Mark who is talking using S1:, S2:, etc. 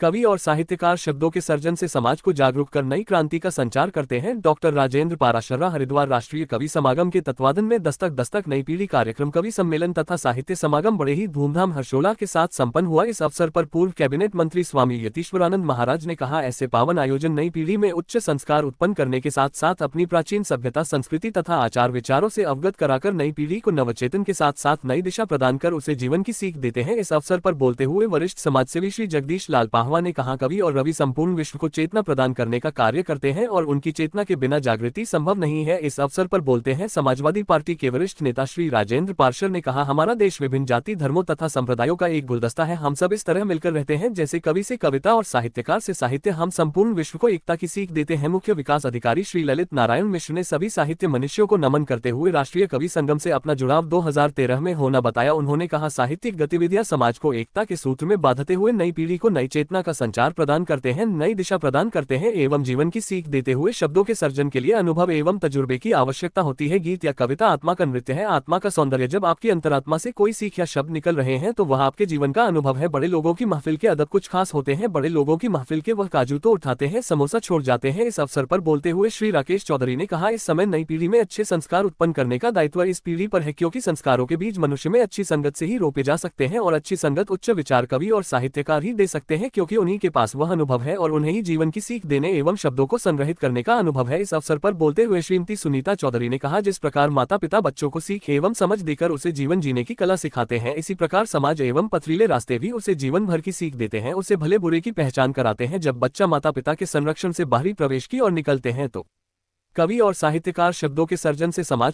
S1: कवि और साहित्यकार शब्दों के सर्जन से समाज को जागरूक कर नई क्रांति का संचार करते हैं। डॉक्टर राजेंद्र पाराशर हरिद्वार राष्ट्रीय कवि समागम के तत्वाधान में दस्तक दस्तक नई पीढ़ी कार्यक्रम कवि सम्मेलन तथा साहित्य समागम बड़े ही धूमधाम हर्षोल्लाह के साथ संपन्न हुआ। इस अवसर पर पूर्व कैबिनेट मंत्री स्वामी यतीश्वरानंद महाराज ने कहा, ऐसे पावन आयोजन नई पीढ़ी में उच्च संस्कार उत्पन्न करने के साथ साथ अपनी प्राचीन सभ्यता, संस्कृति तथा आचार विचारों से अवगत कराकर नई पीढ़ी को नवचेतन के साथ साथ नई दिशा प्रदान कर उसे जीवन की सीख देते हैं। इस अवसर पर बोलते हुए वरिष्ठ समाजसेवी श्री जगदीश लाल पाहवा ने कहा, कवि और रवि संपूर्ण विश्व को चेतना प्रदान करने का कार्य करते हैं और उनकी चेतना के बिना जागृति संभव नहीं है। इस अवसर पर बोलते हैं समाजवादी पार्टी के वरिष्ठ नेता श्री राजेंद्र पाराशर ने कहा, हमारा देश विभिन्न जाति, धर्मों तथा संप्रदायों का एक गुलदस्ता है। हम सब इस तरह मिलकर रहते हैं जैसे कवि से कविता और साहित्यकार से साहित्य। हम संपूर्ण विश्व को एकता की सीख देते हैं। मुख्य विकास अधिकारी श्री ललित नारायण मिश्र ने सभी साहित्य मनुष्यों को नमन करते हुए राष्ट्रीय कवि संगम से अपना जुड़ाव 2013 में होना बताया। उन्होंने कहा, साहित्यिक गतिविधियां समाज को एकता के सूत्र में बांधते हुए नई पीढ़ी को नई चेतना का संचार प्रदान करते हैं, नई दिशा प्रदान करते हैं एवं जीवन की सीख देते हुए शब्दों के सर्जन के लिए अनुभव एवं तजुर्बे की आवश्यकता होती है। गीत या कविता आत्मा का नृत्य है, आत्मा का सौंदर्य। जब आपकी अंतरात्मा से कोई सीख या शब्द निकल रहे हैं तो वह आपके जीवन का अनुभव है। बड़े लोगों की महफिल के अदब कुछ खास होते हैं। बड़े लोगों की महफिल के वह काजू तो उठाते हैं, समोसा छोड़ जाते हैं। इस अवसर पर बोलते हुए श्री राकेश चौधरी ने कहा, इस समय नई पीढ़ी में अच्छे संस्कार उत्पन्न करने का दायित्व इस पीढ़ी पर है, क्योंकि संस्कारों के बीज मनुष्य में अच्छी संगत से ही रोपे जा सकते हैं और अच्छी संगत उच्च विचार कवि और साहित्यकार ही दे सकते हैं, क्योंकि उन्हीं के पास वह अनुभव है और उन्हें ही जीवन की सीख देने एवं शब्दों को संग्रहित करने का अनुभव है। इस अवसर पर बोलते हुए श्रीमती सुनीता चौधरी ने कहा, जिस प्रकार माता पिता बच्चों को सीख एवं समझ देकर उसे जीवन जीने की कला सिखाते हैं, इसी प्रकार समाज एवं पथरीले रास्ते भी उसे जीवन भर की सीख देते हैं, उसे भले बुरे की पहचान कराते हैं। जब बच्चा माता पिता के संरक्षण से बाहरी प्रवेश की ओर निकलते हैं तो कवि और साहित्यकार शब्दों के सर्जन से समाज